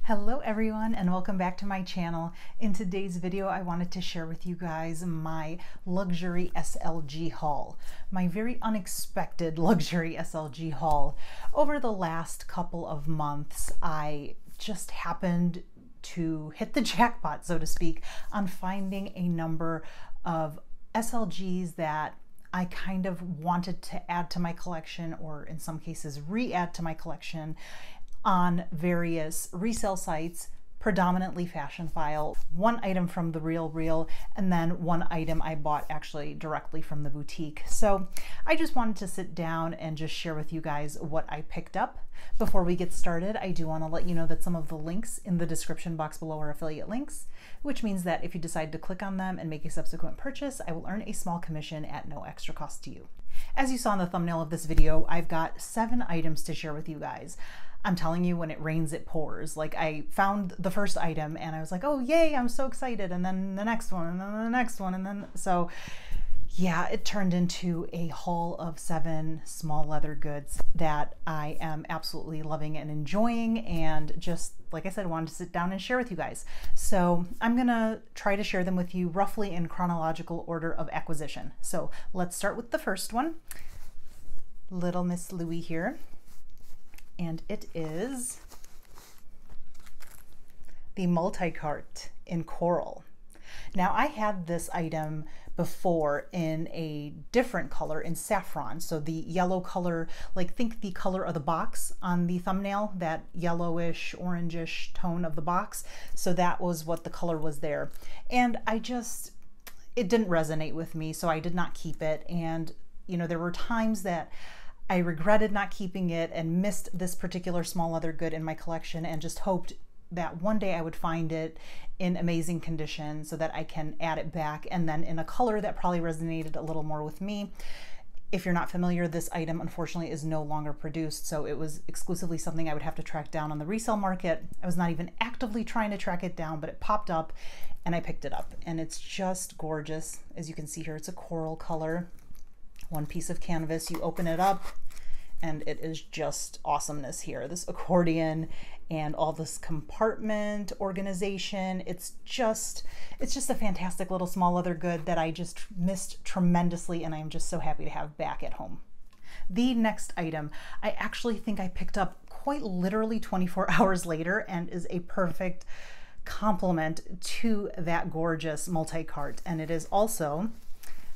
Hello everyone and welcome back to my channel. In today's video I wanted to share with you guys my luxury SLG haul. My very unexpected luxury SLG haul. Over the last couple of months I just happened to hit the jackpot, so to speak, on finding a number of SLGs that I kind of wanted to add to my collection, or in some cases re-add to my collection, on various resale sites, predominantly Fashionphile, one item from The RealReal, and then one item I bought actually directly from the boutique. So I just wanted to sit down and just share with you guys what I picked up. Before we get started, I do want to let you know that some of the links in the description box below are affiliate links, which means that if you decide to click on them and make a subsequent purchase, I will earn a small commission at no extra cost to you. As you saw in the thumbnail of this video, I've got 7 items to share with you guys. I'm telling you, when it rains, it pours. Like, I found the first item and I was like, oh yay, I'm so excited. And then the next one, and then the next one. And then, so yeah, it turned into a haul of 7 small leather goods that I am absolutely loving and enjoying. And just, like I said, wanted to sit down and share with you guys. So I'm gonna try to share them with you roughly in chronological order of acquisition. So let's start with the first one. Little Miss Louie here. And it is the Multicart in coral. Now, I had this item before in a different color, in saffron. So the yellow color, like think the color of the box on the thumbnail, that yellowish, orangish tone of the box. So that was what the color was there. And it didn't resonate with me, so I did not keep it. And, you know, there were times that I regretted not keeping it and missed this particular small leather good in my collection, and just hoped that one day I would find it in amazing condition so that I can add it back, and then in a color that probably resonated a little more with me. If you're not familiar, this item unfortunately is no longer produced, so it was exclusively something I would have to track down on the resale market. I was not even actively trying to track it down, but it popped up and I picked it up, and it's just gorgeous. As you can see here, it's a coral color. One piece of canvas, you open it up and it is just awesomeness here. This accordion and all this compartment organization. It's just a fantastic little small leather good that I just missed tremendously, and I'm just so happy to have back at home. The next item, I actually think I picked up quite literally 24 hours later, and is a perfect complement to that gorgeous Multicart. And it is also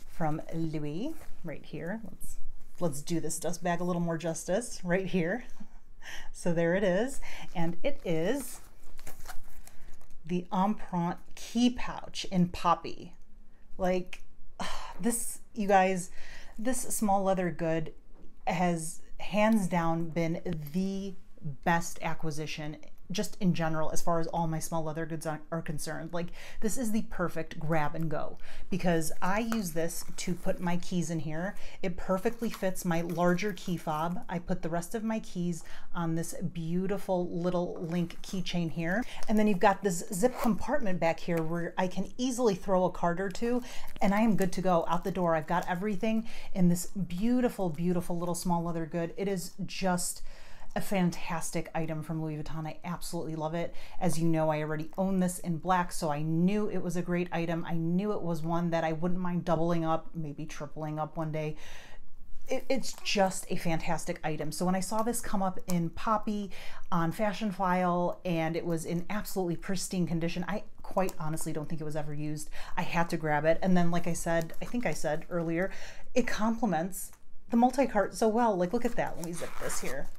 from Louis, right here. Let's do this dust bag a little more justice right here. So there it is, and it is the Empreinte key pouch in poppy. Like, this, you guys, this small leather good has hands down been the best acquisition just in general, as far as all my small leather goods are concerned. Like, this is the perfect grab and go, because I use this to put my keys in here. It perfectly fits my larger key fob. I put the rest of my keys on this beautiful little link keychain here. And then you've got this zip compartment back here where I can easily throw a card or two, and I am good to go out the door. I've got everything in this beautiful, beautiful little small leather good. It is just a fantastic item from Louis Vuitton. I absolutely love it. As you know, I already own this in black, so I knew it was a great item. I knew it was one that I wouldn't mind doubling up, maybe tripling up one day. It's just a fantastic item. So when I saw this come up in poppy on Fashionphile and it was in absolutely pristine condition, I quite honestly don't think it was ever used. I had to grab it. And then, like I said, I think I said earlier, it complements the Multicart so well. Like, look at that. Let me zip this here.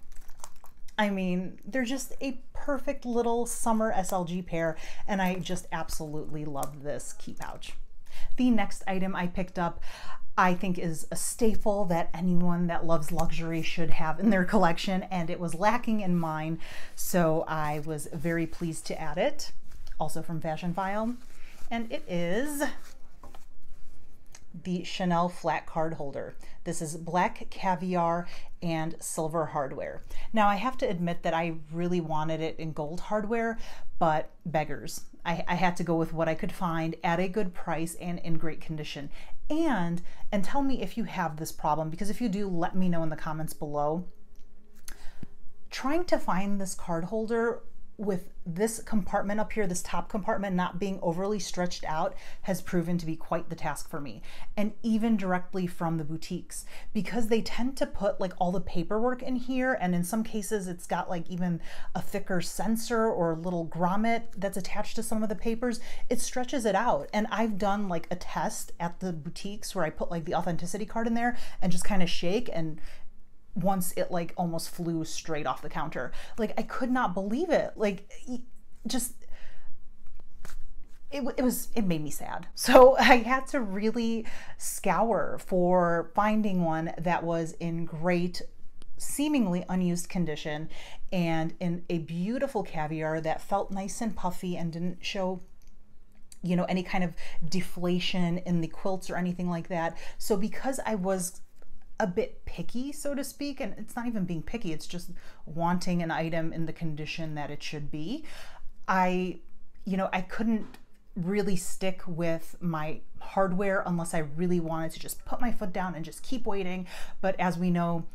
I mean, they're just a perfect little summer SLG pair, and I just absolutely love this key pouch. The next item I picked up, I think, is a staple that anyone that loves luxury should have in their collection, and it was lacking in mine, so I was very pleased to add it. Also from Fashionphile, and it is the Chanel flat card holder. This is black caviar and silver hardware. Now, I have to admit that I really wanted it in gold hardware, but beggars. I had to go with what I could find at a good price and in great condition. And tell me if you have this problem, because if you do, let me know in the comments below. Trying to find this card holder with this compartment up here, this top compartment not being overly stretched out has proven to be quite the task for me. And even directly from the boutiques, because they tend to put like all the paperwork in here, and in some cases it's got like even a thicker sensor or a little grommet that's attached to some of the papers. It stretches it out. And I've done like a test at the boutiques where I put like the authenticity card in there and just kind of shake, and once it like almost flew straight off the counter. Like I could not believe it. Like just it made me sad. So I had to really scour for finding one that was in great, seemingly unused condition and in a beautiful caviar that felt nice and puffy and didn't show, you know, any kind of deflation in the quilts or anything like that. So because I was a bit picky, so to speak, and it's not even being picky, it's just wanting an item in the condition that it should be, I couldn't really stick with my hardware unless I really wanted to just put my foot down and just keep waiting. But as we know,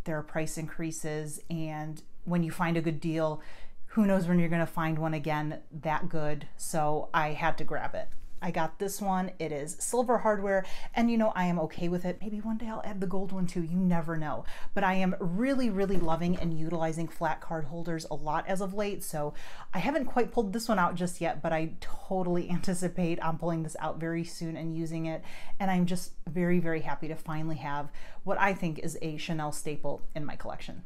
there are price increases, and when you find a good deal, who knows when you're going to find one again that good. So I had to grab it. I got this one. It is silver hardware, and you know, I am okay with it. Maybe one day I'll add the gold one too, you never know. But I am really, really loving and utilizing flat card holders a lot as of late. So I haven't quite pulled this one out just yet, but I totally anticipate I'm pulling this out very soon and using it. And I'm just very, very happy to finally have what I think is a Chanel staple in my collection.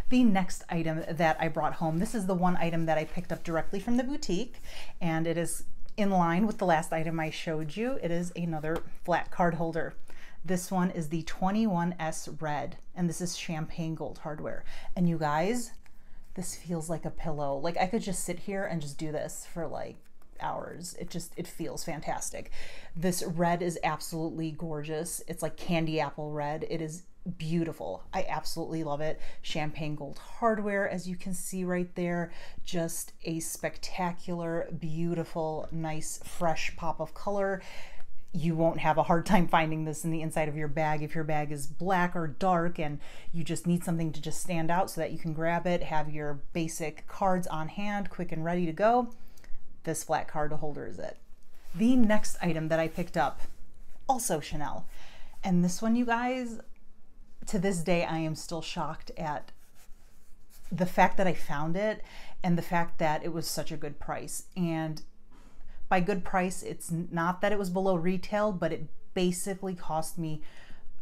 The next item that I brought home, this is the one item that I picked up directly from the boutique, and it is in line with the last item I showed you. It is another flat card holder. This one is the 21S Red, and this is champagne gold hardware. And you guys, this feels like a pillow. Like I could just sit here and just do this for like hours. It feels fantastic. This red is absolutely gorgeous. It's like candy apple red. It is beautiful. I absolutely love it. Champagne gold hardware, as you can see right there. Just a spectacular, beautiful, nice, fresh pop of color. You won't have a hard time finding this in the inside of your bag if your bag is black or dark and you just need something to just stand out so that you can grab it, have your basic cards on hand, quick and ready to go. This flat card holder is it. The next item that I picked up, also Chanel. And this one, you guys, to this day, I am still shocked at the fact that I found it and the fact that it was such a good price. And by good price, it's not that it was below retail, but it basically cost me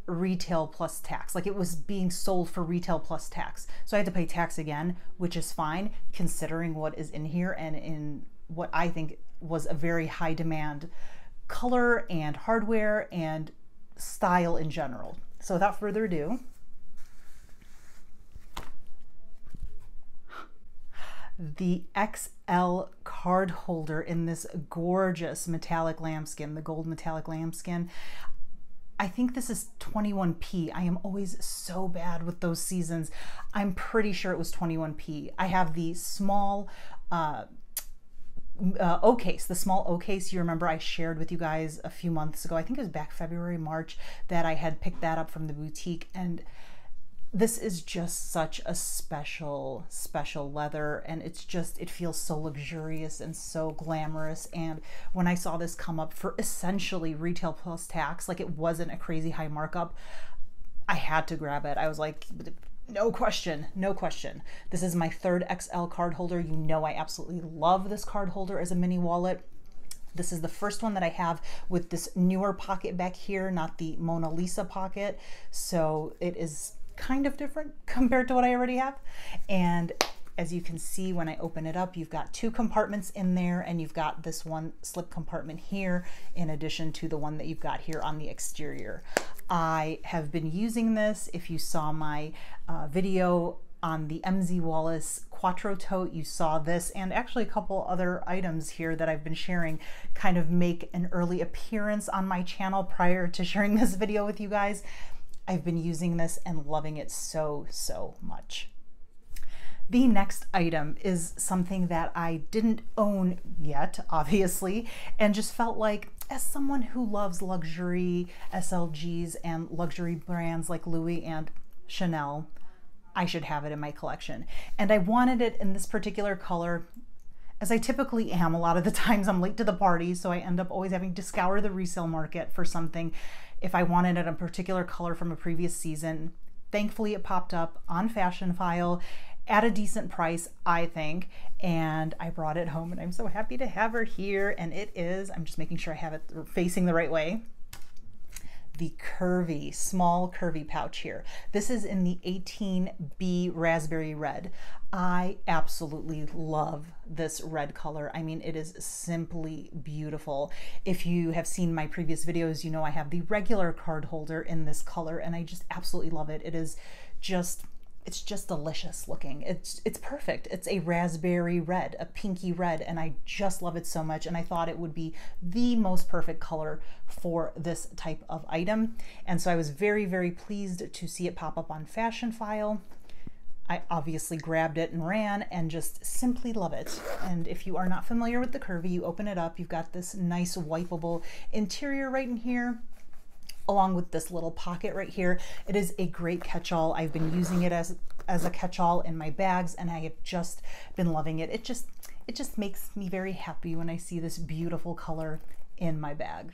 retail plus tax. Like it was being sold for retail plus tax. So I had to pay tax again, which is fine considering what is in here and in what I think was a very high demand color and hardware and style in general. So without further ado, the XL card holder in this gorgeous metallic lambskin, the gold metallic lambskin. I think this is 21p. I am always so bad with those seasons. I'm pretty sure it was 21p. I have the small O case, the small O case. You remember I shared with you guys a few months ago, I think it was back February, March, that I had picked that up from the boutique. And this is just such a special leather, and it's just, it feels so luxurious and so glamorous. And when I saw this come up for essentially retail plus tax, like it wasn't a crazy high markup, I had to grab it. I was like, no question, no question. This is my third XL card holder. You know I absolutely love this card holder as a mini wallet. This is the first one that I have with this newer pocket back here, not the Mona Lisa pocket. So it is kind of different compared to what I already have. And as you can see, when I open it up, you've got two compartments in there, and you've got this one slip compartment here in addition to the one that you've got here on the exterior. I have been using this. If you saw my video on the MZ Wallace Quattro tote, you saw this, and actually a couple other items here that I've been sharing kind of make an early appearance on my channel prior to sharing this video with you guys. I've been using this and loving it so much. The next item is something that I didn't own yet, obviously, and just felt like, as someone who loves luxury SLGs and luxury brands like Louis and Chanel, I should have it in my collection. And I wanted it in this particular color. As I typically am, a lot of the times I'm late to the party, so I end up always having to scour the resale market for something if I wanted it in a particular color from a previous season. Thankfully, it popped up on Fashionphile at a decent price, I think, and I brought it home, and I'm so happy to have her here. And it is, I'm just making sure I have it facing the right way, the curvy, small curvy pouch here. This is in the 18B raspberry red. I absolutely love this red color. I mean, it is simply beautiful. If you have seen my previous videos, you know I have the regular card holder in this color, and I just absolutely love it. It is just, it's just delicious looking. It's perfect. It's a raspberry red, a pinky red, and I just love it so much. And I thought it would be the most perfect color for this type of item. And so I was very, very pleased to see it pop up on Fashionphile. I obviously grabbed it and ran and just simply love it. And if you are not familiar with the curvy, you open it up, you've got this nice wipeable interior right in here, along with this little pocket right here. It is a great catch-all. I've been using it as a catch-all in my bags, and I have just been loving it. It just makes me very happy when I see this beautiful color in my bag.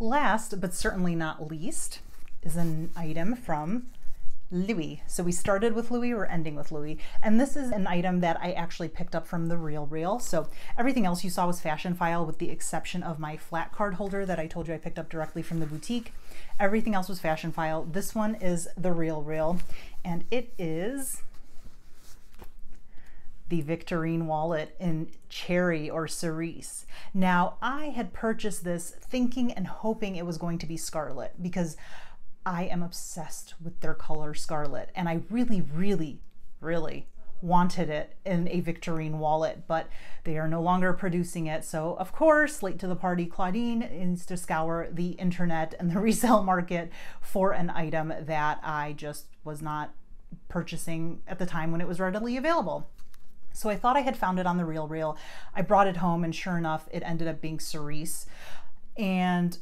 Last, but certainly not least, is an item from Louis. So we started with Louis, we're ending with Louis. And this is an item that I actually picked up from The RealReal. So everything else you saw was Fashionphile, with the exception of my flat card holder that I told you I picked up directly from the boutique. Everything else was Fashionphile. This one is The RealReal, and it is the Victorine wallet in cherry or cerise. Now, I had purchased this thinking and hoping it was going to be scarlet, because I am obsessed with their color scarlet, and I really, really, really wanted it in a Victorine wallet, but they are no longer producing it. So of course, late to the party, Claudine needs to scour the internet and the resale market for an item that I just was not purchasing at the time when it was readily available. So I thought I had found it on The RealReal. I brought it home, and sure enough, it ended up being cerise. And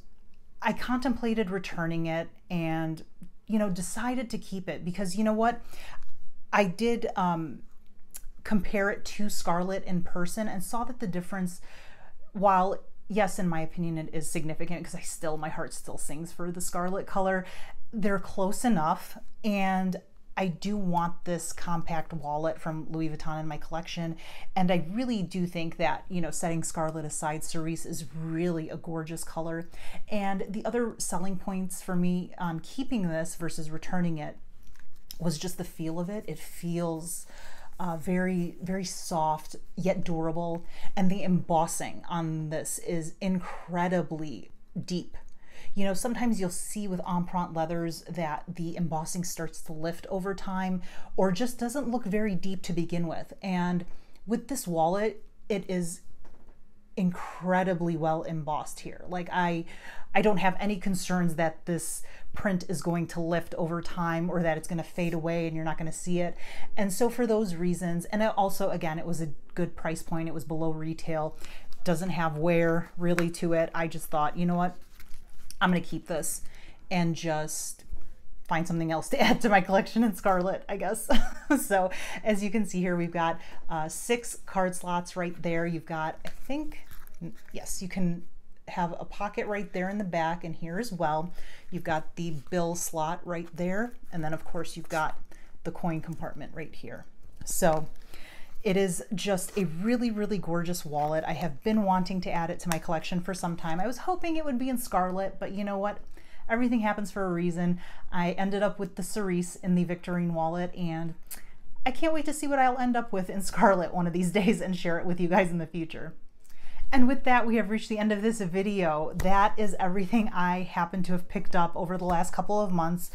I contemplated returning it and, you know, decided to keep it because, you know what, I did compare it to scarlet in person and saw that the difference, while yes, in my opinion, it is significant, because my heart still sings for the scarlet color, they're close enough. And I do want this compact wallet from Louis Vuitton in my collection. And I really do think that, you know, setting scarlet aside, cerise is really a gorgeous color. And the other selling points for me on keeping this versus returning it was just the feel of it. It feels very, very soft yet durable. And the embossing on this is incredibly deep. You know, sometimes you'll see with empreinte leathers that the embossing starts to lift over time or just doesn't look very deep to begin with. And with this wallet, it is incredibly well embossed here. Like I don't have any concerns that this print is going to lift over time or that it's going to fade away and you're not going to see it. And so for those reasons, and also, again, it was a good price point. It was below retail, doesn't have wear really to it. I just thought, you know what? I'm going to keep this and just find something else to add to my collection in scarlet, I guess. So as you can see here, we've got 6 card slots right there. You've got, I think, yes, you can have a pocket right there in the back and here as well. You've got the bill slot right there. And then of course you've got the coin compartment right here. So it is just a really, really gorgeous wallet. I have been wanting to add it to my collection for some time. I was hoping it would be in scarlet, but you know what? Everything happens for a reason. I ended up with the cerise in the Victorine wallet, and I can't wait to see what I'll end up with in scarlet one of these days and share it with you guys in the future. And with that, we have reached the end of this video. That is everything I happen to have picked up over the last couple of months.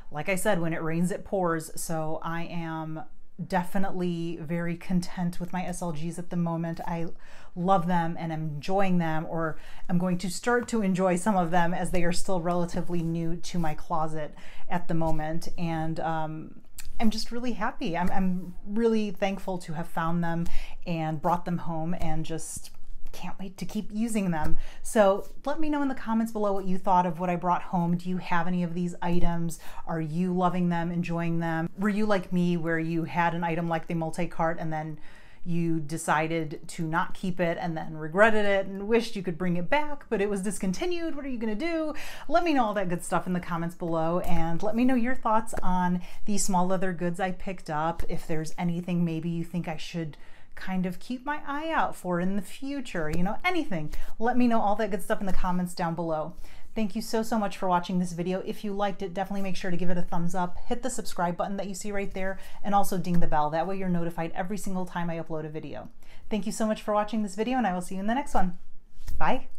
Like I said, when it rains, it pours. So I am definitely very content with my SLGs at the moment. I love them and I'm enjoying them, or I'm going to start to enjoy some of them as they are still relatively new to my closet at the moment. And I'm just really happy. I'm really thankful to have found them and brought them home and just can't wait to keep using them. So let me know in the comments below what you thought of what I brought home. Do you have any of these items? Are you loving them, enjoying them? Were you like me where you had an item like the Multicart and then you decided to not keep it and then regretted it and wished you could bring it back, but it was discontinued? What are you gonna do? Let me know all that good stuff in the comments below, and let me know your thoughts on these small leather goods I picked up. If there's anything maybe you think I should kind of keep my eye out for in the future, you know, anything. Let me know all that good stuff in the comments down below. Thank you so much for watching this video. If you liked it, definitely make sure to give it a thumbs up, hit the subscribe button that you see right there, and also ding the bell. That way you're notified every single time I upload a video. Thank you so much for watching this video, and I will see you in the next one. Bye.